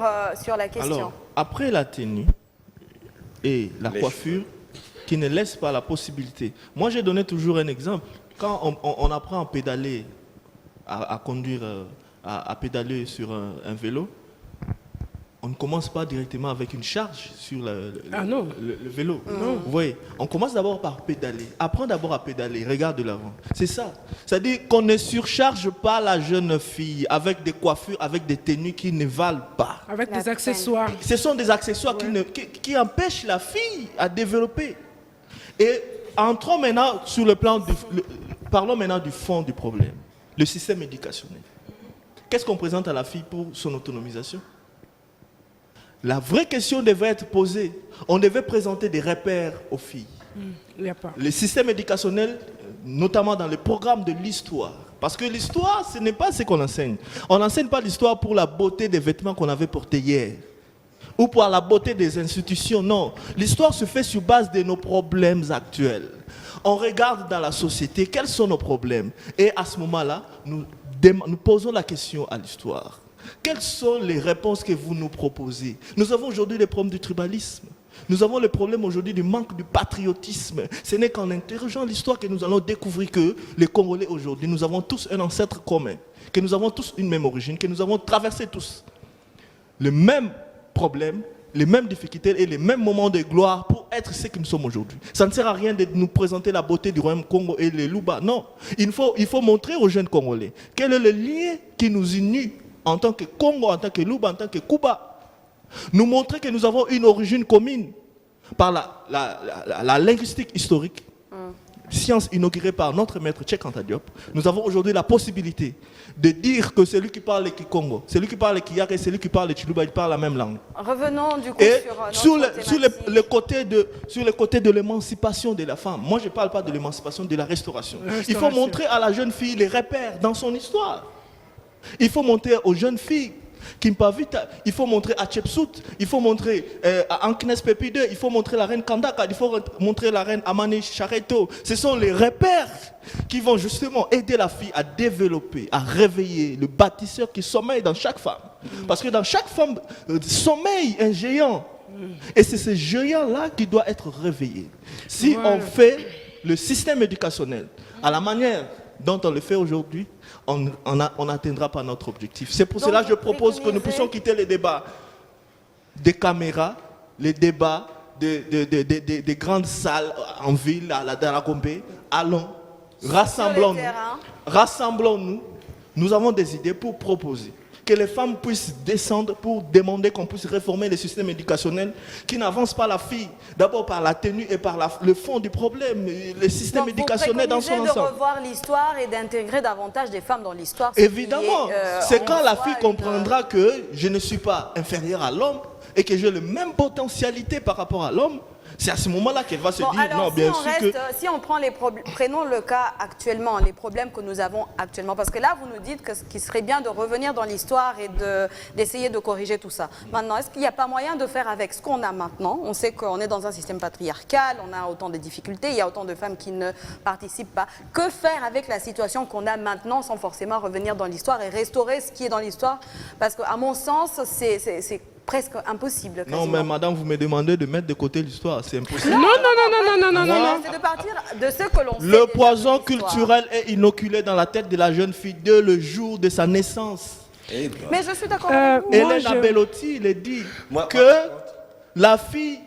la question. Alors, après la tenue et la coiffure, qui ne laisse pas la possibilité. Moi, j'ai donné toujours un exemple. Quand on apprend à pédaler, à conduire, à pédaler sur un vélo, on ne commence pas directement avec une charge sur Non. le vélo. Vous voyez, on commence d'abord par pédaler. Apprends d'abord à pédaler, regarde de l'avant. C'est ça. C'est-à-dire qu'on ne surcharge pas la jeune fille avec des coiffures, avec des tenues qui ne valent pas. Avec La des accessoires. Ce sont des accessoires qui empêchent la fille à développer. Et entrons maintenant sur le plan parlons maintenant du fond du problème, le système éducationnel. Qu'est-ce qu'on présente à la fille pour son autonomisation? La vraie question devait être posée. On devait présenter des repères aux filles. Il n'y a pas. Le système éducationnel, notamment dans le programme de l'histoire. Parce que l'histoire, ce n'est pas ce qu'on enseigne. On n'enseigne pas l'histoire pour la beauté des vêtements qu'on avait portés hier. Ou pour la beauté des institutions. Non. L'histoire se fait sur base de nos problèmes actuels. On regarde dans la société quels sont nos problèmes. Et à ce moment-là, nous posons la question à l'histoire. Quelles sont les réponses que vous nous proposez? Nous avons aujourd'hui les problèmes du tribalisme. Nous avons le problème aujourd'hui du manque de patriotisme. Ce n'est qu'en interrogeant l'histoire que nous allons découvrir que les Congolais aujourd'hui, nous avons tous un ancêtre commun, que nous avons tous une même origine, que nous avons traversé tous le même problème, les mêmes difficultés et les mêmes moments de gloire pour être ce que nous sommes aujourd'hui. Ça ne sert à rien de nous présenter la beauté du royaume Congo et les Luba. Non, il faut montrer aux jeunes Congolais quel est le lien qui nous unit en tant que Congo, en tant que Luba, en tant que Kuba. Nous montrer que nous avons une origine commune par la linguistique historique, science inaugurée par notre maître Cheikh Anta Diop. Nous avons aujourd'hui la possibilité de dire que celui qui parle le Kikongo, celui qui parle le Kiyare et celui qui parle le Chiluba, ils parlent la même langue. Revenons du coup Et sur sur le côté de l'émancipation de la femme. Moi, je ne parle pas de l'émancipation, de la restauration. Il faut montrer à la jeune fille les repères dans son histoire. Il faut montrer aux jeunes filles Kimpavita, il faut montrer à Tchepsout, il faut montrer à Anknes Pepi II, il faut montrer la reine Kandaka, il faut montrer la reine Amani Chareto. Ce sont les repères qui vont justement aider la fille à développer, à réveiller le bâtisseur qui sommeille dans chaque femme. Parce que dans chaque femme sommeille un géant. Et c'est ce géant-là qui doit être réveillé. Si on fait le système éducationnel à la manière dont on le fait aujourd'hui, on n'atteindra pas notre objectif. C'est pour cela que je propose que nous puissions quitter les débats des caméras, les débats des grandes salles en ville, dans la Gombe. Allons, rassemblons-nous. Nous avons des idées pour proposer que les femmes puissent descendre pour demander qu'on puisse réformer le système éducationnel qui n'avance pas la fille, d'abord par la tenue et par le fond du problème, le système éducationnel dans son ensemble. De revoir l'histoire et d'intégrer davantage des femmes dans l'histoire. Évidemment, c'est quand la fille comprendra que je ne suis pas inférieur à l'homme et que j'ai la même potentialité par rapport à l'homme. C'est à ce moment-là qu'elle va se dire, alors, non, bien sûr que... Si on prend prenons le cas actuellement, les problèmes que nous avons actuellement, parce que là, vous nous dites qu'il serait bien de revenir dans l'histoire et d'essayer de corriger tout ça. Maintenant, est-ce qu'il n'y a pas moyen de faire avec ce qu'on a maintenant? On sait qu'on est dans un système patriarcal, on a autant de difficultés, il y a autant de femmes qui ne participent pas. Que faire avec la situation qu'on a maintenant sans forcément revenir dans l'histoire et restaurer ce qui est dans l'histoire? Parce qu'à mon sens, c'est presque impossible. Quasiment. Non, mais madame, vous me demandez de mettre de côté l'histoire, c'est impossible. Non. C'est de partir de ce que l'on sait. Le poison culturel est inoculé dans la tête de la jeune fille dès le jour de sa naissance. Mais je suis d'accord avec vous. Hélène Bellotti, il est dit que la fille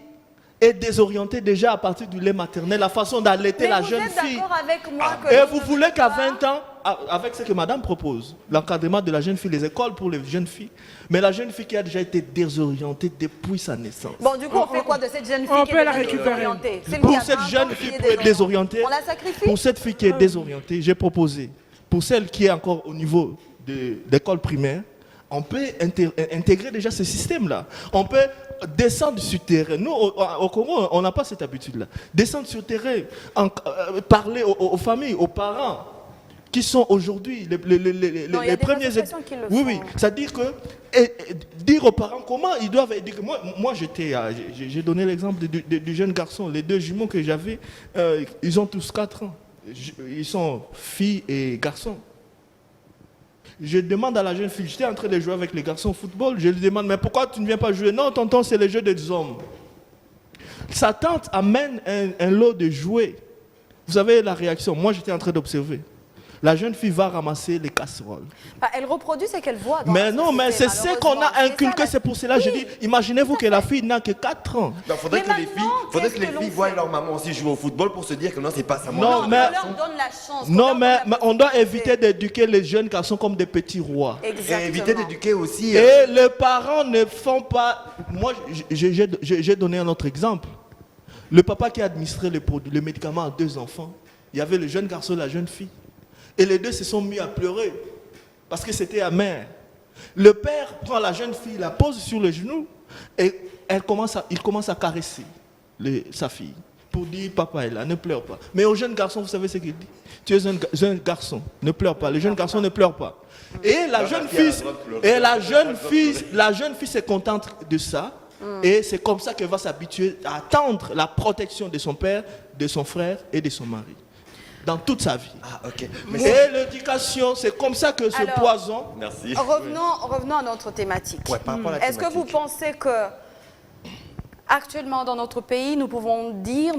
est désorientée déjà à partir du lait maternel, la façon d'allaiter la jeune fille. Vous êtes d'accord avec moi que... Et vous voulez qu'à 20 ans, avec ce que madame propose, l'encadrement de la jeune fille, les écoles pour les jeunes filles, mais la jeune fille qui a déjà été désorientée depuis sa naissance. Bon, du coup, on fait quoi de cette jeune fille on qui peut est la déjà récupérer. désorientée? Pour cette jeune fille qui est désorientée, on la sacrifie? pour cette fille qui est désorientée, j'ai proposé, pour celle qui est encore au niveau d'école primaire, on peut intégrer déjà ce système-là. On peut descendre sur terrain. Nous, au Congo, on n'a pas cette habitude-là. Descendre sur terrain, parler aux familles, aux parents, qui sont aujourd'hui les premiers... Oui, c'est-à-dire que dire aux parents comment ils doivent éduquer. Moi j'ai donné l'exemple du jeune garçon, les deux jumeaux que j'avais, ils ont tous 4 ans. Ils sont filles et garçons. Je demande à la jeune fille, j'étais en train de jouer avec les garçons au football, je lui demande, mais pourquoi tu ne viens pas jouer? Non, tonton, c'est le jeu des hommes. Sa tante amène un lot de jouets. Vous savez la réaction, moi j'étais en train d'observer. la jeune fille va ramasser les casseroles. Bah, elle reproduit ce qu'elle voit. Dans Mais la non, mais c'est société, ce qu'on a malheureusement. inculqué, c'est pour cela que je dis, imaginez-vous que la fille n'a que 4 ans. Il faudrait Mais que les maintenant, filles qu'est-ce que l'on voient fait? leur maman aussi jouer au football pour se dire que non, c'est pas ça. Non, On mais- leur donne la chance. Non, on mais leur donne la on doit possibilité. éviter d'éduquer les jeunes garçons comme des petits rois. Et Exactement. éviter d'éduquer aussi. Et les parents ne font pas... Moi, j'ai donné un autre exemple. Le papa qui a administré les médicaments à 2 enfants, il y avait le jeune garçon et la jeune fille. Et les deux se sont mis à pleurer parce que c'était amer. Le père prend la jeune fille, la pose sur le genou et il commence à caresser sa fille pour dire papa est là, ne pleure pas. Mais au jeune garçon, vous savez ce qu'il dit? Tu es un jeune garçon, ne pleure pas. Le jeune garçon ne pleure pas. Et la jeune fille se contente de ça. Et c'est comme ça qu'elle va s'habituer à attendre la protection de son père, de son frère et de son mari. Dans toute sa vie. Ah, ok. Et l'éducation, c'est comme ça que ce Alors, poison... Merci. Revenons à notre thématique. Ouais, par rapport à la Est-ce que vous thématique. pensez que actuellement dans notre pays, nous pouvons dire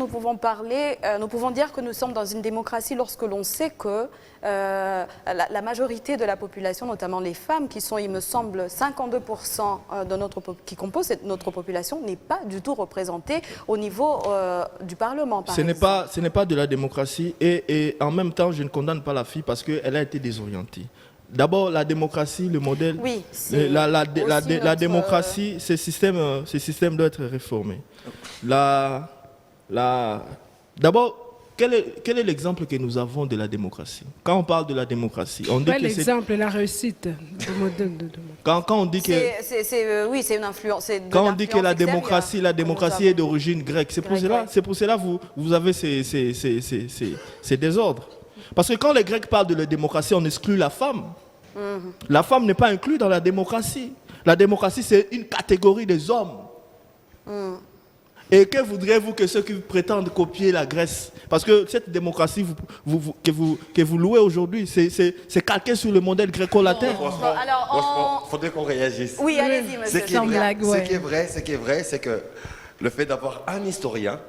que nous sommes dans une démocratie lorsque l'on sait que la majorité de la population, notamment les femmes, qui sont, il me semble, 52% qui composent notre population, n'est pas du tout représentée au niveau du Parlement, par exemple. Ce n'est pas de la démocratie et en même temps, je ne condamne pas la fille parce qu'elle a été désorientée. D'abord, la démocratie, le modèle, Oui, c'est la aussi notre, démocratie, ce système doit être réformé. D'abord, quel est l'exemple que nous avons de la démocratie? Quand on parle de la démocratie, on dit Pas que c'est... l'exemple, la réussite du modèle de démocratie. Quand on dit que... oui, c'est une influence. C'est de Quand on dit que la l'influence extérieure démocratie que est d'origine grecque, c'est pour Grec, cela, ouais. c'est pour cela que vous avez ces désordres. Parce que quand les Grecs parlent de la démocratie, on exclut la femme. La femme n'est pas inclue dans la démocratie. La démocratie, c'est une catégorie des hommes. Et que voudriez-vous que ceux qui prétendent copier la Grèce? Parce que cette démocratie que vous louez aujourd'hui, c'est calqué sur le modèle gréco-latin. Bon, alors, Il faudrait qu'on réagisse. Oui, allez-y, Ce monsieur. qui est Sans vrai, blague, ouais. ce qui est vrai, c'est que le fait d'avoir un historien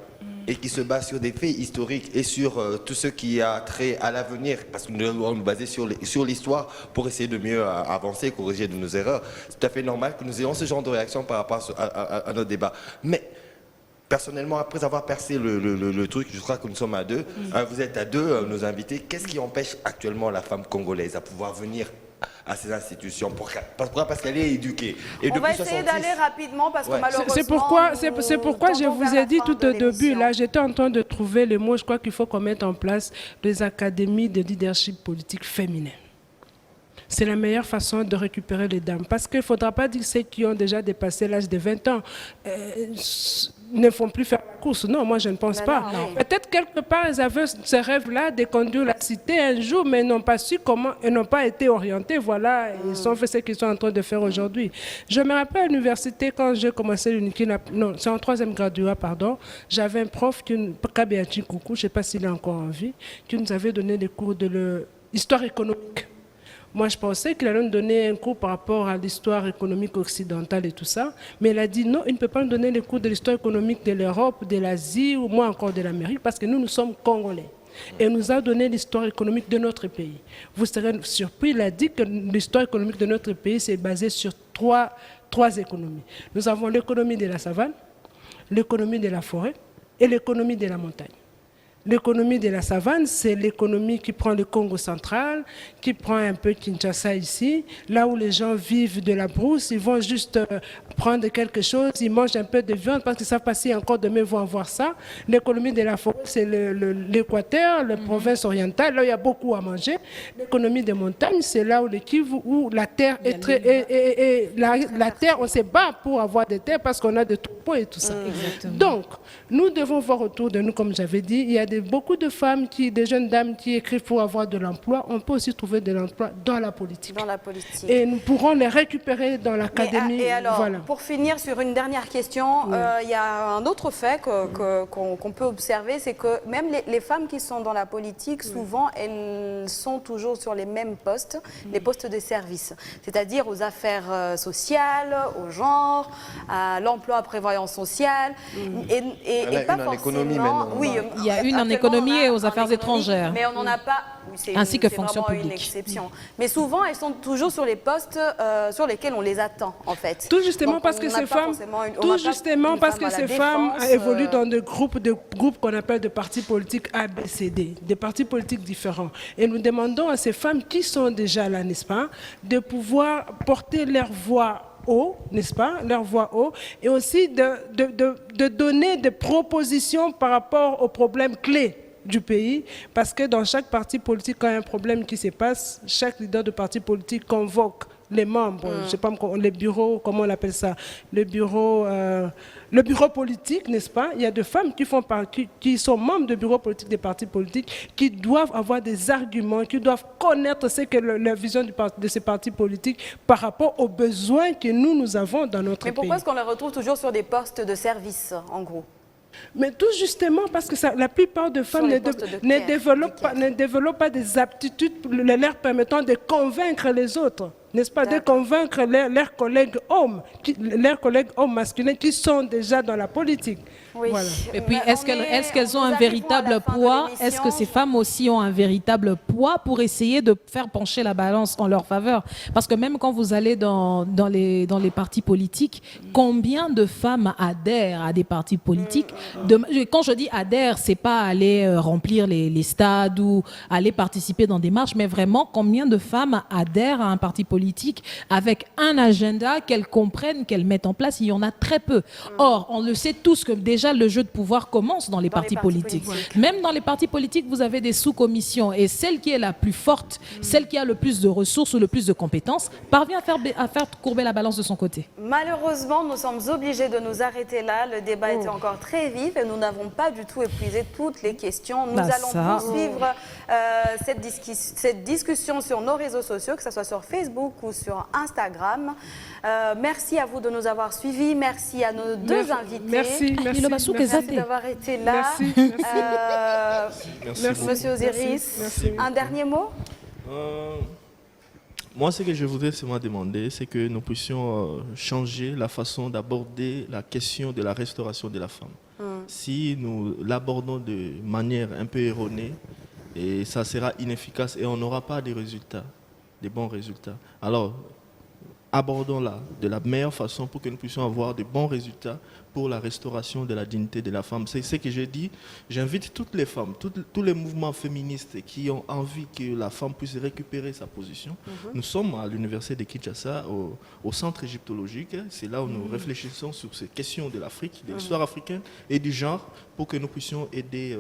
et qui se base sur des faits historiques et sur tout ce qui a trait à l'avenir, parce que nous devons nous baser sur l'histoire pour essayer de mieux avancer, corriger de nos erreurs, c'est tout à fait normal que nous ayons ce genre de réaction par rapport à notre débat. Mais personnellement, après avoir percé le truc, je crois que nous sommes à 2, vous êtes à 2, nos invités, qu'est-ce qui empêche actuellement la femme congolaise à pouvoir venir à ces institutions? Pourquoi? Parce qu'elle est éduquée. Et On va depuis essayer 66, d'aller rapidement parce que Ouais. malheureusement... C'est pourquoi je nous vous tendons ai vers dit la fin tout de au début, l'émission. là, j'étais en train de trouver les mots. Je crois qu'il faut qu'on mette en place des académies de leadership politique féminin. C'est la meilleure façon de récupérer les dames. Parce qu'il ne faudra pas dire que ceux qui ont déjà dépassé l'âge de 20 ans ne font plus faire la course. Non, moi je ne pense Ben pas. non. Peut-être quelque part, ils avaient ce rêve-là de conduire la cité un jour, mais ils n'ont pas su comment, ils n'ont pas été orientés. Voilà, ils ont fait ce qu'ils sont en train de faire aujourd'hui. Je me rappelle à l'université, quand j'ai commencé non, c'est en 3e graduat, pardon, j'avais un prof, Kabeachi Koukou, je ne sais pas s'il est encore en vie, qui nous avait donné des cours de l'histoire économique. Moi, je pensais qu'il allait nous donner un cours par rapport à l'histoire économique occidentale et tout ça. Mais il a dit non, il ne peut pas nous donner les cours de l'histoire économique de l'Europe, de l'Asie ou moi encore de l'Amérique parce que nous sommes Congolais. Et il nous a donné l'histoire économique de notre pays. Vous serez surpris, il a dit que l'histoire économique de notre pays, c'est basé sur trois économies. Nous avons l'économie de la savane, l'économie de la forêt et l'économie de la montagne. L'économie de la savane, c'est l'économie qui prend le Congo central, qui prend un peu Kinshasa ici, là où les gens vivent de la brousse, ils vont juste prendre quelque chose, ils mangent un peu de viande parce qu'ils savent pas si encore demain ils vont avoir ça. L'économie de la forêt, c'est l'Équateur, la province orientale, là où il y a beaucoup à manger. L'économie des montagnes, c'est là où le Kivu, où la terre est très... la terre, on se bat pour avoir des terres parce qu'on a des troupeaux et tout ça. Donc, nous devons voir autour de nous, comme j'avais dit, il y a beaucoup de femmes, des jeunes dames qui écrivent pour avoir de l'emploi. On peut aussi trouver de l'emploi dans la politique. Dans la politique. Et nous pourrons les récupérer dans l'académie. Et alors, voilà. pour finir sur une dernière question, il y a un autre fait qu'on peut observer, c'est que même les femmes qui sont dans la politique, souvent, elles sont toujours sur les mêmes postes, les postes de service, c'est-à-dire aux affaires sociales, au genre, à l'emploi, à prévoyance sociale, et pas une en économie, mais forcément... non. Oui, Il y a une en actuellement, économie on a et aux en affaires économie, étrangères. Mais on n'en a pas. Oui, Ainsi que c'est fonction vraiment une publique. exception. Mais souvent, elles sont toujours sur les postes sur lesquels on les attend, en fait. Tout justement Donc, parce que on n'a ces pas femmes, forcément une- on tout n'a pas justement une parce femme que à la ces femmes défense, évoluent dans des groupes qu'on appelle de partis politiques ABCD, des partis politiques différents. Et nous demandons à ces femmes qui sont déjà là, n'est-ce pas, de pouvoir porter leur voix haut, n'est-ce pas, leur voix haut, et aussi de donner des propositions par rapport aux problèmes clés du pays, parce que dans chaque parti politique, quand il y a un problème qui se passe, chaque leader de parti politique convoque les membres, je ne sais pas, les bureaux, comment on appelle ça, le bureau politique, n'est-ce pas? Il y a des femmes qui sont membres de bureaux politiques des partis politiques, qui doivent avoir des arguments, qui doivent connaître ce que la vision de ces partis politiques par rapport aux besoins que nous avons dans notre pays. Mais pourquoi est-ce qu'on les retrouve toujours sur des postes de service, en gros? Mais tout justement parce que la plupart des femmes ne développent pas des aptitudes leur permettant de convaincre les autres, n'est-ce pas, de convaincre leurs collègues hommes masculins qui sont déjà dans la politique. Oui. Voilà. Et puis, est-ce qu'elles ont un véritable poids? Est-ce que ces femmes aussi ont un véritable poids pour essayer de faire pencher la balance en leur faveur? Parce que même quand vous allez dans les partis politiques, combien de femmes adhèrent à des partis politiques? Quand je dis adhèrent, c'est pas aller remplir les stades ou aller participer dans des marches, mais vraiment combien de femmes adhèrent à un parti politique avec un agenda qu'elles comprennent, qu'elles mettent en place? Il y en a très peu. Or, on le sait tous que déjà le jeu de pouvoir commence dans les partis politiques. Même dans les partis politiques, vous avez des sous-commissions et celle qui est la plus forte, celle qui a le plus de ressources ou le plus de compétences, parvient à faire courber la balance de son côté. Malheureusement, nous sommes obligés de nous arrêter là. Le débat était encore très vif et nous n'avons pas du tout épuisé toutes les questions. Nous allons poursuivre cette discussion sur nos réseaux sociaux, que ce soit sur Facebook ou sur Instagram. Merci à vous de nous avoir suivis. Merci à nos deux invités. Merci D'avoir été là. Merci Monsieur Osiris, un dernier mot? Moi, ce que je voudrais seulement demander, c'est que nous puissions changer la façon d'aborder la question de la restauration de la femme. Si nous l'abordons de manière un peu erronée, et ça sera inefficace et on n'aura pas de résultats, de bons résultats. Alors, abordons-la de la meilleure façon pour que nous puissions avoir de bons résultats pour la restauration de la dignité de la femme. C'est ce que j'ai dit. J'invite toutes les femmes, tous les mouvements féministes qui ont envie que la femme puisse récupérer sa position. Nous sommes à l'université de Kinshasa, au centre égyptologique. C'est là où nous réfléchissons sur ces questions de l'Afrique, de l'histoire africaine et du genre, pour que nous puissions aider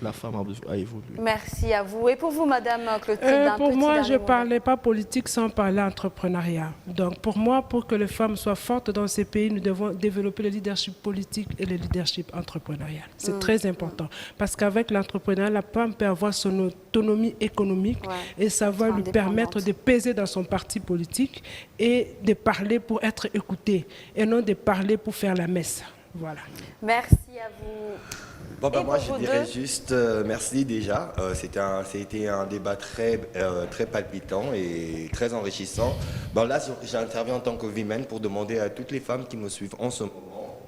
la femme à évoluer. Merci à vous. Et pour vous, Madame Clotilde, pour moi, je ne parlais pas politique sans parler entrepreneuriat. Donc, pour moi, pour que les femmes soient fortes dans ces pays, nous devons développer le leadership politique et le leadership entrepreneurial. C'est très important. Parce qu'avec l'entrepreneuriat, la femme peut avoir son autonomie économique et ça va lui permettre de peser dans son parti politique et de parler pour être écoutée et non de parler pour faire la messe. Voilà. Merci à vous. Bon, moi, je dirais juste merci déjà. C'était un débat très palpitant et très enrichissant. Bon, là, j'interviens en tant que woman pour demander à toutes les femmes qui me suivent en ce moment.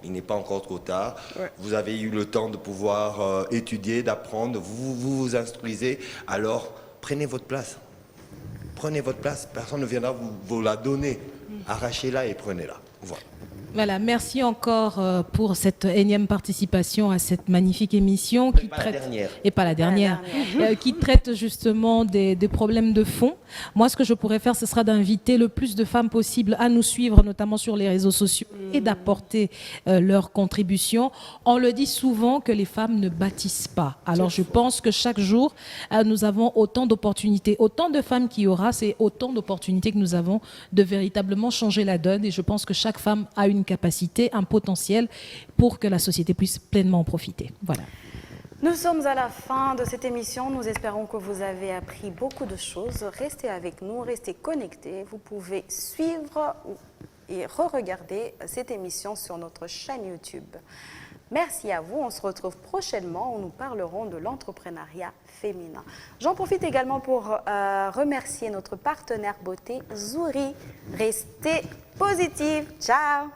Il n'est pas encore trop tard. Vous avez eu le temps de pouvoir étudier, d'apprendre. Vous instruisez. Alors, prenez votre place. Prenez votre place. Personne ne viendra vous la donner. Arrachez-la et prenez-la. Voilà. Voilà, merci encore pour cette énième participation à cette magnifique émission qui traite, et pas la dernière, qui traite justement des problèmes de fond. Moi, ce que je pourrais faire, ce sera d'inviter le plus de femmes possible à nous suivre, notamment sur les réseaux sociaux, et d'apporter leur contribution. On le dit souvent que les femmes ne bâtissent pas. Alors, je pense que chaque jour, nous avons autant d'opportunités, autant de femmes qu'il y aura, c'est autant d'opportunités que nous avons de véritablement changer la donne. Et je pense que chaque femme a une capacité, un potentiel pour que la société puisse pleinement en profiter. Voilà. Nous sommes à la fin de cette émission. Nous espérons que vous avez appris beaucoup de choses. Restez avec nous, restez connectés. Vous pouvez suivre et re-regarder cette émission sur notre chaîne YouTube. Merci à vous. On se retrouve prochainement où nous parlerons de l'entrepreneuriat féminin. J'en profite également pour remercier notre partenaire beauté, Zouri. Restez positifs. Ciao!